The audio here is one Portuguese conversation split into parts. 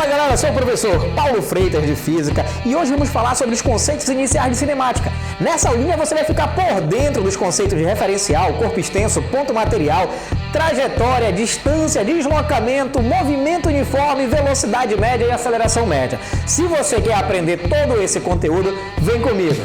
Fala galera, sou o professor Paulo Freitas de Física e hoje vamos falar sobre os conceitos iniciais de cinemática. Nessa aulinha você vai ficar por dentro dos conceitos de referencial, corpo extenso, ponto material, trajetória, distância, deslocamento, movimento uniforme, velocidade média e aceleração média. Se você quer aprender todo esse conteúdo, vem comigo!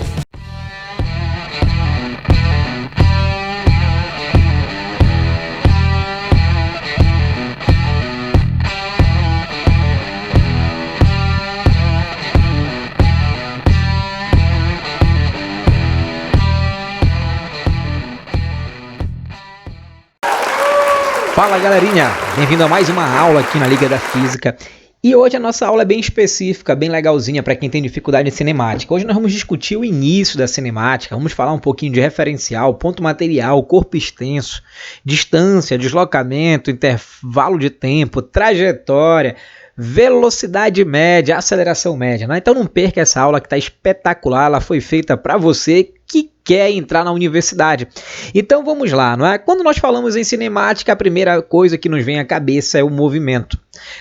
Fala galerinha, bem-vindo a mais uma aula aqui na Liga da Física. E hoje a nossa aula é bem específica, bem legalzinha para quem tem dificuldade em cinemática. Hoje nós vamos discutir o início da cinemática, vamos falar um pouquinho de referencial, ponto material, corpo extenso, distância, deslocamento, intervalo de tempo, trajetória, velocidade média, aceleração média, né? Então não perca essa aula que está espetacular, ela foi feita para você que quer entrar na universidade. Então vamos lá, não é? Quando nós falamos em cinemática, a primeira coisa que nos vem à cabeça é o movimento.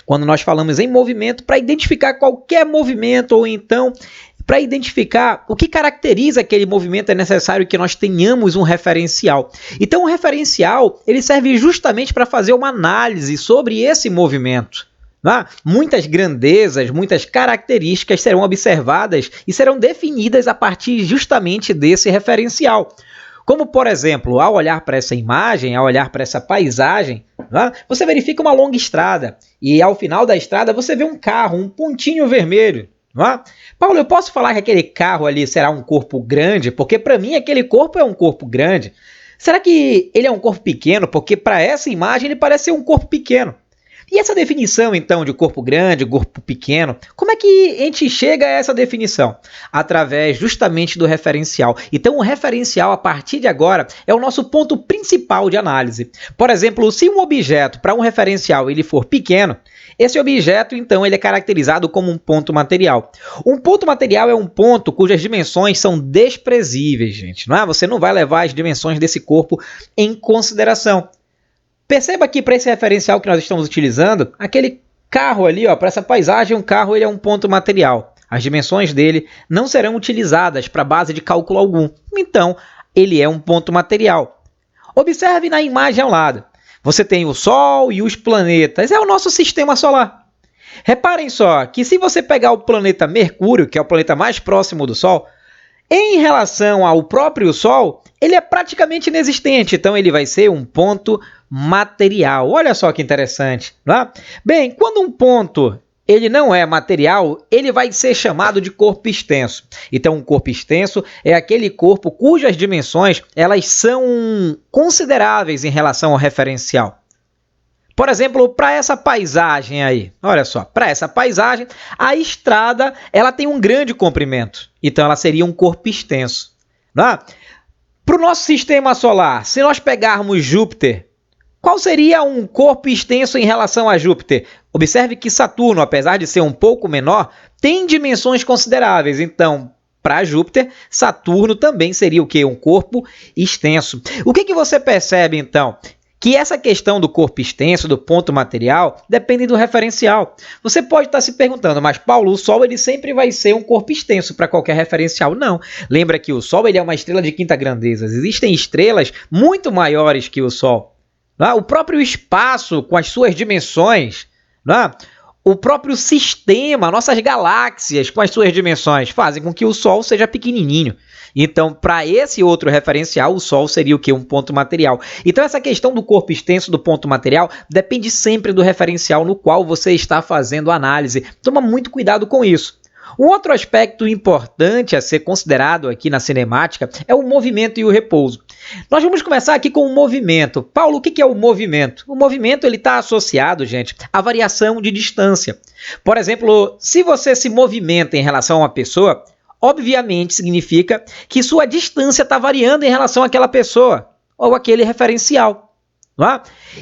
Quando nós falamos em movimento, para identificar qualquer movimento ou então para identificar o que caracteriza aquele movimento, é necessário que nós tenhamos um referencial. Então o referencial ele serve justamente para fazer uma análise sobre esse movimento. Muitas grandezas, muitas características serão observadas e serão definidas a partir justamente desse referencial. Como, por exemplo, ao olhar para essa imagem, ao olhar para essa paisagem, você verifica uma longa estrada e ao final da estrada você vê um carro, um pontinho vermelho. Paulo, eu posso falar que aquele carro ali será um corpo grande? Porque para mim aquele corpo é um corpo grande. Será que ele é um corpo pequeno? Porque para essa imagem ele parece ser um corpo pequeno. E essa definição, então, de corpo grande, corpo pequeno, como é que a gente chega a essa definição? Através justamente do referencial. Então, o referencial, a partir de agora, é o nosso ponto principal de análise. Por exemplo, se um objeto, para um referencial, ele for pequeno, esse objeto, então, ele é caracterizado como um ponto material. Um ponto material é um ponto cujas dimensões são desprezíveis, gente. Você não vai levar as dimensões desse corpo em consideração. Perceba que para esse referencial que nós estamos utilizando, aquele carro ali, para essa paisagem, um carro ele é um ponto material. As dimensões dele não serão utilizadas para base de cálculo algum. Então, ele é um ponto material. Observe na imagem ao lado. Você tem o Sol e os planetas. É o nosso sistema solar. Reparem só que se você pegar o planeta Mercúrio, que é o planeta mais próximo do Sol, em relação ao próprio Sol, ele é praticamente inexistente, então ele vai ser um ponto material. Olha só que interessante, não é? Bem, quando um ponto ele não é material, ele vai ser chamado de corpo extenso. Então, um corpo extenso é aquele corpo cujas dimensões elas são consideráveis em relação ao referencial. Por exemplo, para essa paisagem aí, olha só, para essa paisagem, a estrada ela tem um grande comprimento, então ela seria um corpo extenso. Para o nosso sistema solar, se nós pegarmos Júpiter, qual seria um corpo extenso em relação a Júpiter? Observe que Saturno, apesar de ser um pouco menor, tem dimensões consideráveis, então para Júpiter, Saturno também seria o quê? Um corpo extenso. O que você percebe então? Que essa questão do corpo extenso, do ponto material, depende do referencial. Você pode estar se perguntando, mas Paulo, o Sol ele sempre vai ser um corpo extenso para qualquer referencial. Não. Lembra que o Sol ele é uma estrela de quinta grandeza. Existem estrelas muito maiores que o Sol. O próprio espaço, com as suas dimensões, o próprio sistema, nossas galáxias, com as suas dimensões, fazem com que o Sol seja pequenininho. Então, para esse outro referencial, o Sol seria o quê? Um ponto material. Então, essa questão do corpo extenso do ponto material depende sempre do referencial no qual você está fazendo a análise. Toma muito cuidado com isso. Um outro aspecto importante a ser considerado aqui na cinemática é o movimento e o repouso. Nós vamos começar aqui com o movimento. Paulo, o que é o movimento? O movimento está associado, gente, à variação de distância. Por exemplo, se você se movimenta em relação a uma pessoa, obviamente significa que sua distância está variando em relação àquela pessoa ou àquele referencial.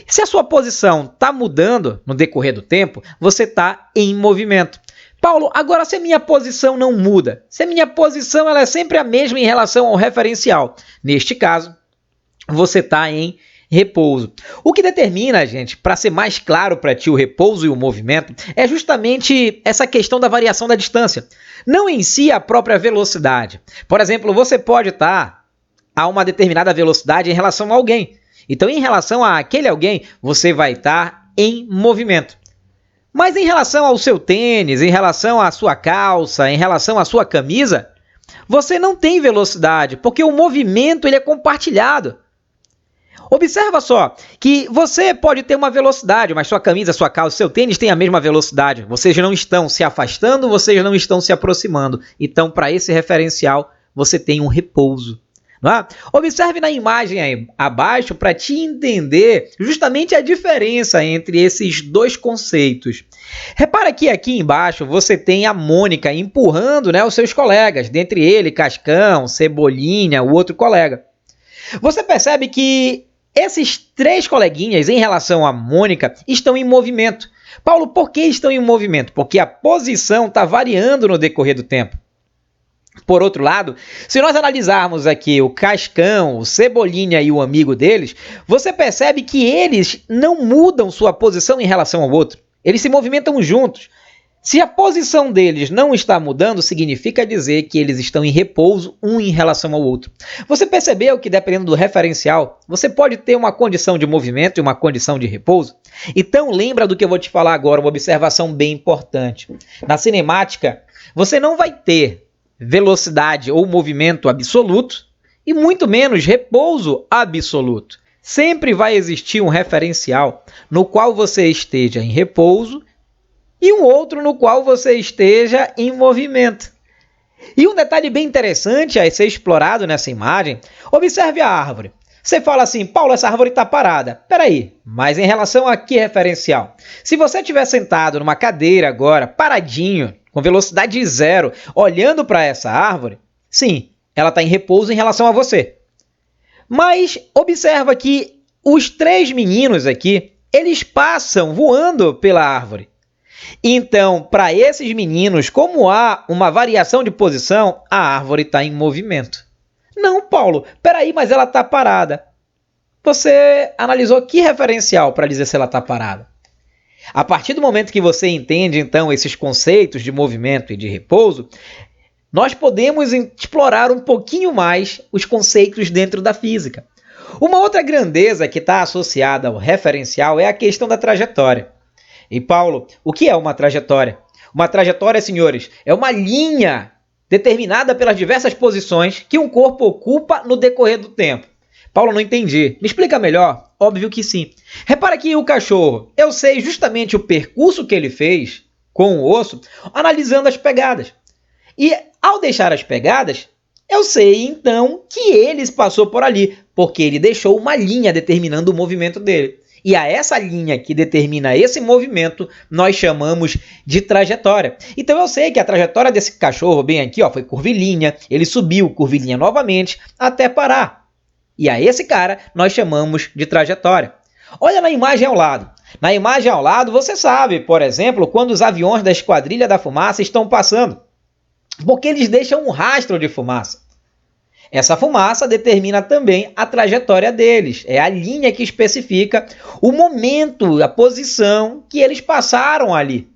Se a sua posição está mudando no decorrer do tempo, você está em movimento. Paulo, agora se a minha posição não muda, se a minha posição ela é sempre a mesma em relação ao referencial, neste caso, você está em repouso. O que determina, gente, para ser mais claro para ti o repouso e o movimento, é justamente essa questão da variação da distância, não em si a própria velocidade. Por exemplo, você pode estar a uma determinada velocidade em relação a alguém. Então, em relação a aquele alguém, você vai estar em movimento. Mas em relação ao seu tênis, em relação à sua calça, em relação à sua camisa, você não tem velocidade, porque o movimento ele é compartilhado. Observa só que você pode ter uma velocidade, mas sua camisa, sua calça, seu tênis têm a mesma velocidade. Vocês não estão se afastando, vocês não estão se aproximando. Então, para esse referencial, você tem um repouso. Não é? Observe na imagem aí abaixo para te entender justamente a diferença entre esses dois conceitos. Repara que aqui embaixo você tem a Mônica empurrando, né, os seus colegas, dentre ele Cascão, Cebolinha, o outro colega. Você percebe que esses três coleguinhas em relação à Mônica estão em movimento. Paulo, por que estão em movimento? Porque a posição está variando no decorrer do tempo. Por outro lado, se nós analisarmos aqui o Cascão, o Cebolinha e o amigo deles, você percebe que eles não mudam sua posição em relação ao outro. Eles se movimentam juntos. Se a posição deles não está mudando, significa dizer que eles estão em repouso um em relação ao outro. Você percebeu que, dependendo do referencial, você pode ter uma condição de movimento e uma condição de repouso? Então, lembra do que eu vou te falar agora, uma observação bem importante. Na cinemática, você não vai ter velocidade ou movimento absoluto e muito menos repouso absoluto. Sempre vai existir um referencial no qual você esteja em repouso e um outro no qual você esteja em movimento. E um detalhe bem interessante a ser explorado nessa imagem, observe a árvore. Você fala assim, Paulo, essa árvore está parada. Peraí, mas em relação a que referencial? Se você estiver sentado numa cadeira agora, paradinho, com velocidade zero, olhando para essa árvore, sim, ela está em repouso em relação a você. Mas observa que os três meninos aqui, eles passam voando pela árvore. Então, para esses meninos, como há uma variação de posição, a árvore está em movimento. Não, Paulo, peraí, mas ela está parada. Você analisou que referencial para dizer se ela está parada? A partir do momento que você entende, então, esses conceitos de movimento e de repouso, nós podemos explorar um pouquinho mais os conceitos dentro da física. Uma outra grandeza que está associada ao referencial é a questão da trajetória. E, Paulo, o que é uma trajetória? Uma trajetória, senhores, é uma linha determinada pelas diversas posições que um corpo ocupa no decorrer do tempo. Paulo, não entendi. Me explica melhor? Óbvio que sim. Repara que o cachorro, eu sei justamente o percurso que ele fez com o osso, analisando as pegadas. E ao deixar as pegadas, eu sei então que ele passou por ali, porque ele deixou uma linha determinando o movimento dele. E a essa linha que determina esse movimento, nós chamamos de trajetória. Então eu sei que a trajetória desse cachorro bem aqui ó, foi curvilínea, ele subiu curvilínea novamente até parar. E a esse cara nós chamamos de trajetória. Olha na imagem ao lado. Na imagem ao lado você sabe, por exemplo, quando os aviões da Esquadrilha da Fumaça estão passando. Porque eles deixam um rastro de fumaça. Essa fumaça determina também a trajetória deles. É a linha que especifica o momento, a posição que eles passaram ali.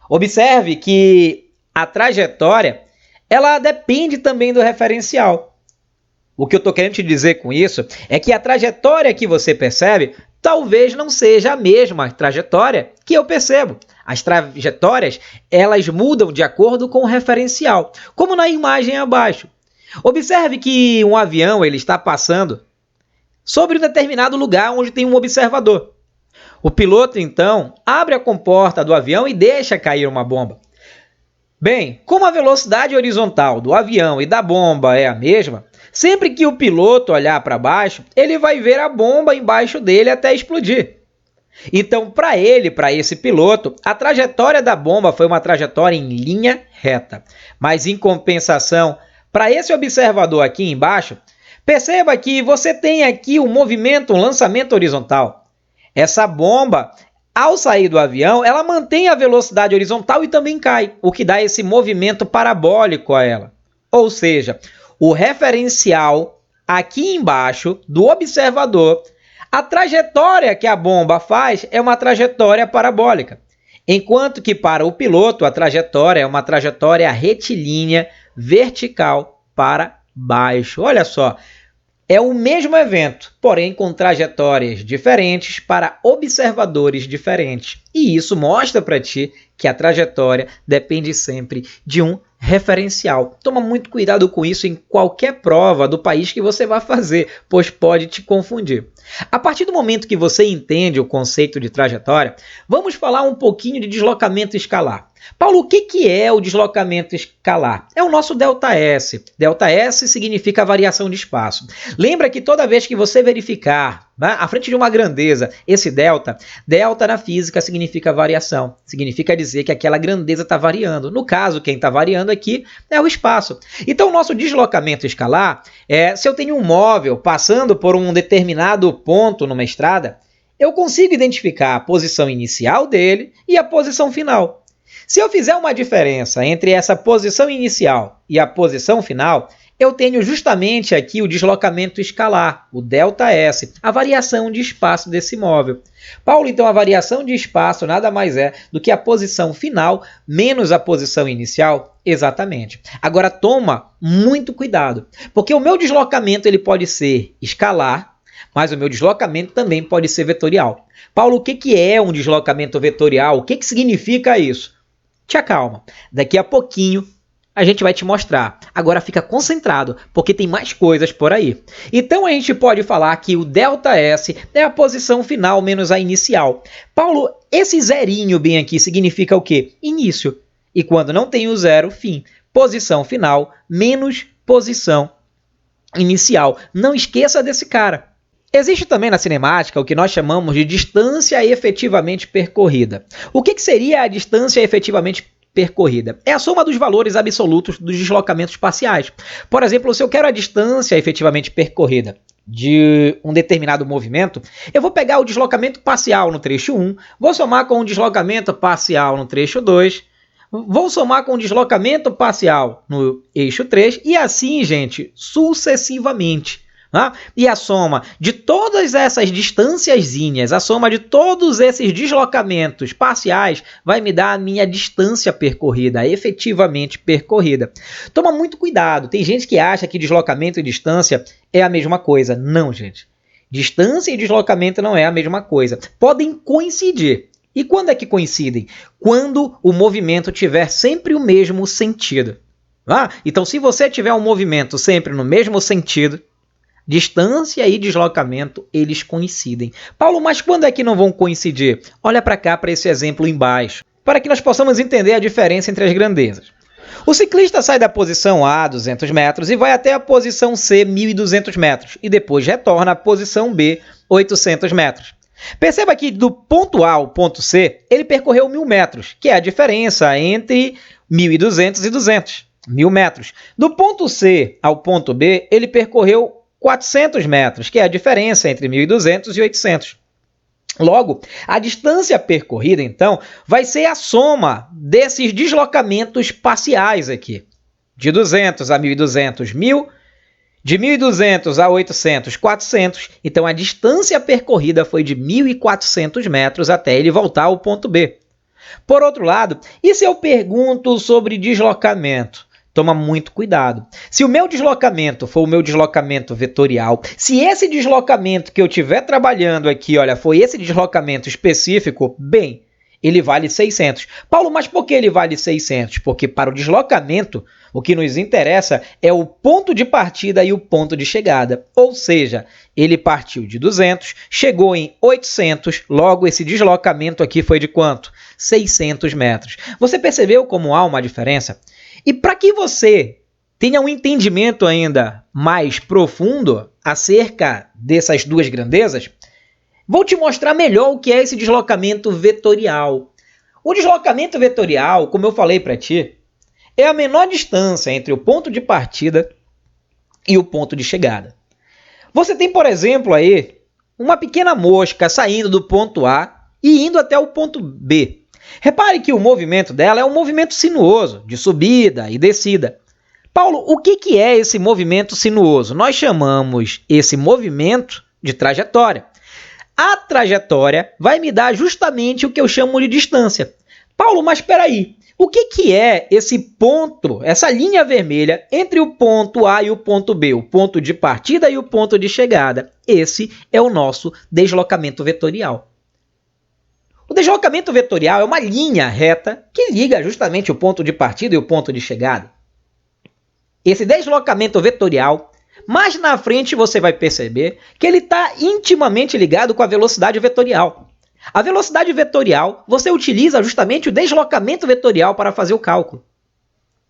Observe que a trajetória ela depende também do referencial. O que eu estou querendo te dizer com isso é que a trajetória que você percebe talvez não seja a mesma trajetória que eu percebo. As trajetórias elas mudam de acordo com o referencial, como na imagem abaixo. Observe que um avião ele está passando sobre um determinado lugar onde tem um observador. O piloto, então, abre a comporta do avião e deixa cair uma bomba. Bem, como a velocidade horizontal do avião e da bomba é a mesma, sempre que o piloto olhar para baixo, ele vai ver a bomba embaixo dele até explodir. Então, para esse piloto, a trajetória da bomba foi uma trajetória em linha reta. Mas, em compensação, para esse observador aqui embaixo, perceba que você tem aqui um movimento, um lançamento horizontal. Essa bomba, ao sair do avião, ela mantém a velocidade horizontal e também cai, o que dá esse movimento parabólico a ela. Ou seja, o referencial aqui embaixo do observador A trajetória que a bomba faz é uma trajetória parabólica, enquanto que para o piloto a trajetória é uma trajetória retilínea vertical para baixo. Olha só, é o mesmo evento, porém com trajetórias diferentes para observadores diferentes. E isso mostra para ti que a trajetória depende sempre de um referencial. Toma muito cuidado com isso em qualquer prova do país que você vai fazer, pois pode te confundir. A partir do momento que você entende o conceito de trajetória, vamos falar um pouquinho de deslocamento escalar. Paulo, o que é o deslocamento escalar? É o nosso ΔS. ΔS significa variação de espaço. Lembra que toda vez que você verificar, né, à frente de uma grandeza, esse delta na física significa variação. Significa dizer que aquela grandeza está variando. No caso, quem está variando aqui é o espaço. Então, o nosso deslocamento escalar se eu tenho um móvel passando por um determinado ponto numa estrada, eu consigo identificar a posição inicial dele e a posição final. Se eu fizer uma diferença entre essa posição inicial e a posição final, eu tenho justamente aqui o deslocamento escalar, o ΔS, a variação de espaço desse móvel. Paulo, então a variação de espaço nada mais é do que a posição final menos a posição inicial? Exatamente. Agora toma muito cuidado, porque o meu deslocamento ele pode ser escalar, mas o meu deslocamento também pode ser vetorial. Paulo, o que é um deslocamento vetorial? O que significa isso? Te acalma. Daqui a pouquinho a gente vai te mostrar. Agora fica concentrado, porque tem mais coisas por aí. Então a gente pode falar que o ΔS é a posição final menos a inicial. Paulo, esse zerinho bem aqui significa o quê? Início. E quando não tem o zero, fim. Posição final menos posição inicial. Não esqueça desse cara. Existe também na cinemática o que nós chamamos de distância efetivamente percorrida. O que seria a distância efetivamente percorrida? É a soma dos valores absolutos dos deslocamentos parciais. Por exemplo, se eu quero a distância efetivamente percorrida de um determinado movimento, eu vou pegar o deslocamento parcial no trecho 1, vou somar com o deslocamento parcial no trecho 2, vou somar com o deslocamento parcial no eixo 3 e assim, gente, sucessivamente. E a soma de todas essas distânciazinhas, a soma de todos esses deslocamentos parciais vai me dar a minha distância percorrida, efetivamente percorrida. Toma muito cuidado, tem gente que acha que deslocamento e distância é a mesma coisa. Não, gente. Distância e deslocamento não é a mesma coisa. Podem coincidir. E quando é que coincidem? Quando o movimento tiver sempre o mesmo sentido. Então, se você tiver um movimento sempre no mesmo sentido, distância e deslocamento, eles coincidem. Paulo, mas quando é que não vão coincidir? Olha para cá, para esse exemplo embaixo, para que nós possamos entender a diferença entre as grandezas. O ciclista sai da posição A, 200 metros, e vai até a posição C, 1.200 metros, e depois retorna à posição B, 800 metros. Perceba que do ponto A ao ponto C, ele percorreu 1.000 metros, que é a diferença entre 1.200 e 200, 1.000 metros. Do ponto C ao ponto B, ele percorreu 400 metros, que é a diferença entre 1.200 e 800. Logo, a distância percorrida, então, vai ser a soma desses deslocamentos parciais aqui. De 200 a 1.200, 1.000. De 1.200 a 800, 400. Então, a distância percorrida foi de 1.400 metros até ele voltar ao ponto B. Por outro lado, e se eu pergunto sobre deslocamento? Toma muito cuidado. Se o meu deslocamento for o meu deslocamento vetorial, se esse deslocamento que eu estiver trabalhando aqui, olha, foi esse deslocamento específico, bem, ele vale 600. Paulo, mas por que ele vale 600? Porque para o deslocamento, o que nos interessa é o ponto de partida e o ponto de chegada. Ou seja, ele partiu de 200, chegou em 800, logo esse deslocamento aqui foi de quanto? 600 metros. Você percebeu como há uma diferença? E para que você tenha um entendimento ainda mais profundo acerca dessas duas grandezas, vou te mostrar melhor o que é esse deslocamento vetorial. O deslocamento vetorial, como eu falei para ti, é a menor distância entre o ponto de partida e o ponto de chegada. Você tem, por exemplo, aí uma pequena mosca saindo do ponto A e indo até o ponto B. Repare que o movimento dela é um movimento sinuoso, de subida e descida. Paulo, o que é esse movimento sinuoso? Nós chamamos esse movimento de trajetória. a trajetória vai me dar justamente o que eu chamo de distância. Paulo, mas espera aí. O que é esse ponto, essa linha vermelha entre o ponto A e o ponto B, o ponto de partida e o ponto de chegada? Esse é o nosso deslocamento vetorial. O deslocamento vetorial é uma linha reta que liga justamente o ponto de partida e o ponto de chegada. Esse deslocamento vetorial, mais na frente você vai perceber que ele está intimamente ligado com a velocidade vetorial. A velocidade vetorial, você utiliza justamente o deslocamento vetorial para fazer o cálculo.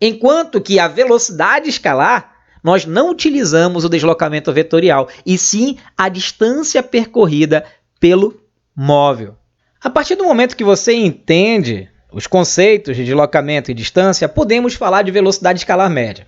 Enquanto que a velocidade escalar, nós não utilizamos o deslocamento vetorial, e sim a distância percorrida pelo móvel. A partir do momento que você entende os conceitos de deslocamento e distância, podemos falar de velocidade escalar média.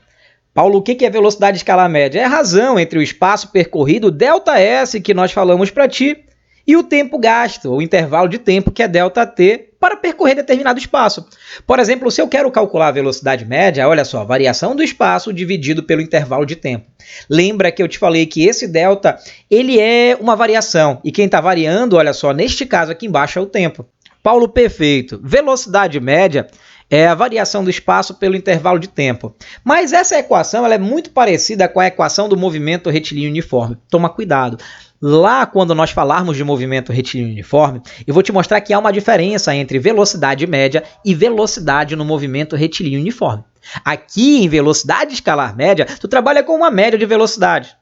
Paulo, o que é velocidade escalar média? É a razão entre o espaço percorrido, ΔS, que nós falamos para ti, e o tempo gasto, o intervalo de tempo, que é ΔT, para percorrer determinado espaço. Por exemplo, se eu quero calcular a velocidade média, olha só, variação do espaço dividido pelo intervalo de tempo. Lembra que eu te falei que esse delta, ele é uma variação, e quem está variando, olha só, neste caso aqui embaixo é o tempo. Paulo, perfeito. Velocidade média é a variação do espaço pelo intervalo de tempo. Mas essa equação ela é muito parecida com a equação do movimento retilíneo uniforme. Toma cuidado. Lá, quando nós falarmos de movimento retilíneo uniforme, eu vou te mostrar que há uma diferença entre velocidade média e velocidade no movimento retilíneo uniforme. Aqui, em velocidade escalar média, tu trabalha com uma média de velocidade.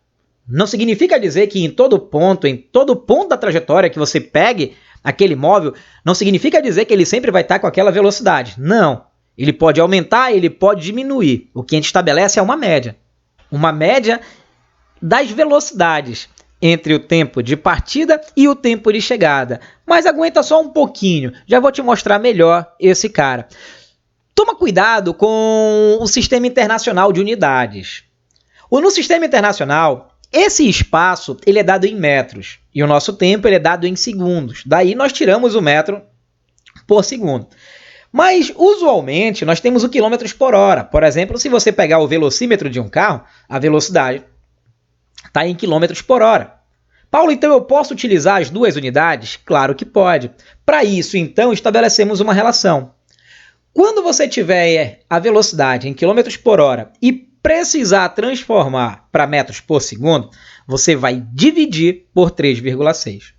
Não significa dizer que em todo ponto da trajetória que você pegue aquele móvel, não significa dizer que ele sempre vai estar com aquela velocidade. Não. Ele pode aumentar, ele pode diminuir. O que a gente estabelece é uma média. Uma média das velocidades entre o tempo de partida e o tempo de chegada. Mas aguenta só um pouquinho, já vou te mostrar melhor esse cara. Toma cuidado com o Sistema Internacional de Unidades. No Sistema Internacional, esse espaço ele é dado em metros e o nosso tempo ele é dado em segundos. Daí nós tiramos o metro por segundo. Mas, usualmente, nós temos o quilômetros por hora. Por exemplo, se você pegar o velocímetro de um carro, a velocidade está em quilômetros por hora. Paulo, então eu posso utilizar as duas unidades? Claro que pode. Para isso, então, estabelecemos uma relação. Quando você tiver a velocidade em quilômetros por hora e precisar transformar para metros por segundo, você vai dividir por 3,6.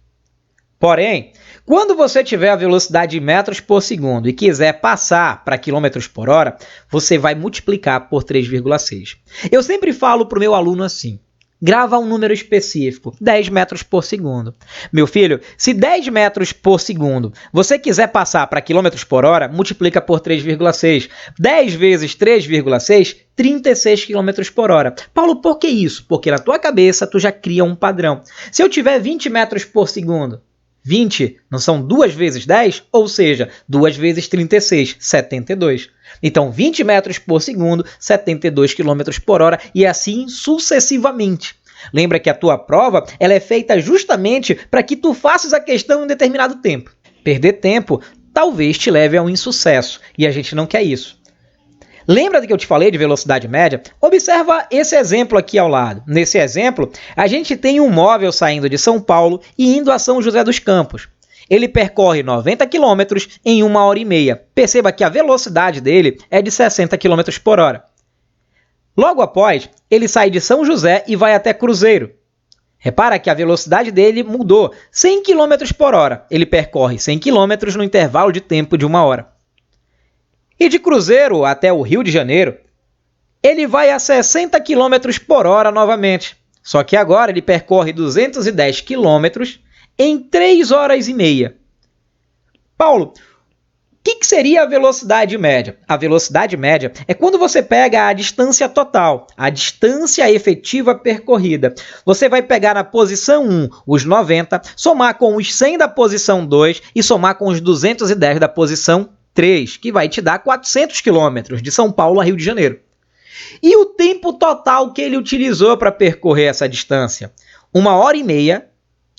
Porém, quando você tiver a velocidade em metros por segundo e quiser passar para quilômetros por hora, você vai multiplicar por 3,6. Eu sempre falo para o meu aluno assim: grava um número específico, 10 metros por segundo. Meu filho, se 10 metros por segundo você quiser passar para quilômetros por hora, multiplica por 3,6. 10 vezes 3,6, 36 quilômetros por hora. Paulo, por que isso? Porque na tua cabeça tu já cria um padrão. Se eu tiver 20 metros por segundo, 20 não são 2 vezes 10? Ou seja, 2 vezes 36, 72. Então, 20 metros por segundo, 72 km por hora e assim sucessivamente. Lembra que a tua prova ela é feita justamente para que tu faças a questão em um determinado tempo. Perder tempo talvez te leve a um insucesso e a gente não quer isso. Lembra do que eu te falei de velocidade média? Observa esse exemplo aqui ao lado. Nesse exemplo, a gente tem um móvel saindo de São Paulo e indo a São José dos Campos. Ele percorre 90 km em 1h30. Perceba que a velocidade dele é de 60 km por hora. Logo após, ele sai de São José e vai até Cruzeiro. Repara que a velocidade dele mudou. 100 km por hora. Ele percorre 100 km no intervalo de tempo de 1 hora. E de Cruzeiro até o Rio de Janeiro, ele vai a 60 km por hora novamente. Só que agora ele percorre 210 km em 3 horas e meia. Paulo, o que seria a velocidade média? A velocidade média é quando você pega a distância total, a distância efetiva percorrida. Você vai pegar na posição 1 os 90, somar com os 100 da posição 2 e somar com os 210 da posição 3, que vai te dar 400 quilômetros de São Paulo a Rio de Janeiro. E o tempo total que ele utilizou para percorrer essa distância? 1h30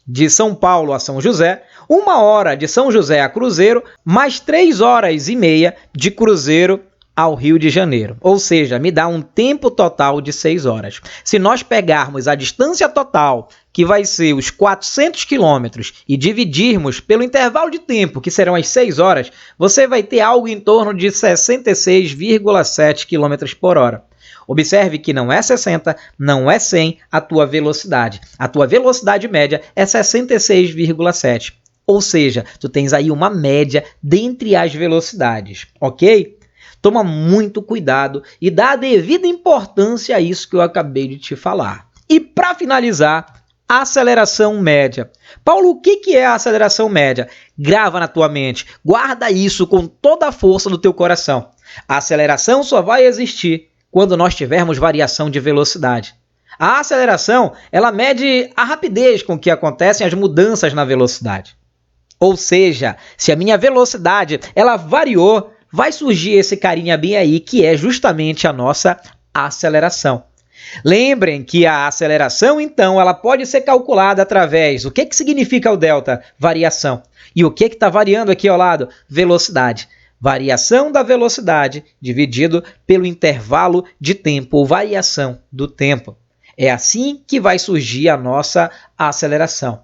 de São Paulo a São José, 1 hora de São José a Cruzeiro, mais 3 horas e meia de Cruzeiro ao Rio de Janeiro, ou seja, me dá um tempo total de 6 horas. Se nós pegarmos a distância total, que vai ser os 400 quilômetros, e dividirmos pelo intervalo de tempo, que serão as 6 horas, você vai ter algo em torno de 66,7 km por hora. Observe que não é 60, não é 100 a tua velocidade. A tua velocidade média é 66,7. Ou seja, tu tens aí uma média dentre as velocidades, ok? Toma muito cuidado e dá a devida importância a isso que eu acabei de te falar. E para finalizar, a aceleração média. Paulo, o que é a aceleração média? Grava na tua mente, guarda isso com toda a força do teu coração. A aceleração só vai existir quando nós tivermos variação de velocidade. A aceleração, ela mede a rapidez com que acontecem as mudanças na velocidade. Ou seja, se a minha velocidade ela variou, vai surgir esse carinha bem aí, que é justamente a nossa aceleração. Lembrem que a aceleração, então, ela pode ser calculada através... O que significa o delta? Variação. E o que está variando aqui ao lado? Velocidade. Variação da velocidade dividido pelo intervalo de tempo, ou variação do tempo. É assim que vai surgir a nossa aceleração.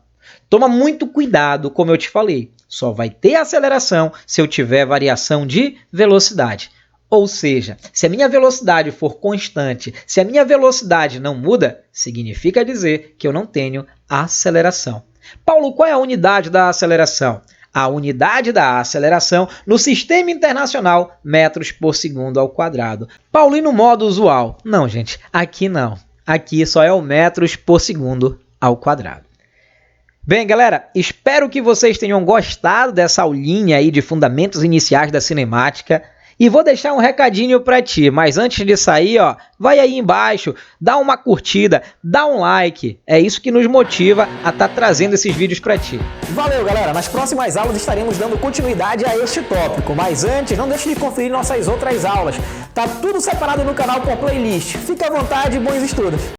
Toma muito cuidado, como eu te falei. Só vai ter aceleração se eu tiver variação de velocidade. Ou seja, se a minha velocidade for constante, se a minha velocidade não muda, significa dizer que eu não tenho aceleração. Paulo, qual é a unidade da aceleração? A unidade da aceleração no Sistema Internacional, metros por segundo ao quadrado. Paulo, e no modo usual? Não, gente, aqui não. Aqui só é o metros por segundo ao quadrado. Bem, galera, espero que vocês tenham gostado dessa aulinha aí de fundamentos iniciais da cinemática. E vou deixar um recadinho para ti, mas antes de sair, ó, vai aí embaixo, dá uma curtida, dá um like. É isso que nos motiva a estar trazendo esses vídeos para ti. Valeu, galera! Nas próximas aulas estaremos dando continuidade a este tópico, mas antes, não deixe de conferir nossas outras aulas. Tá tudo separado no canal por playlist. Fique à vontade e bons estudos!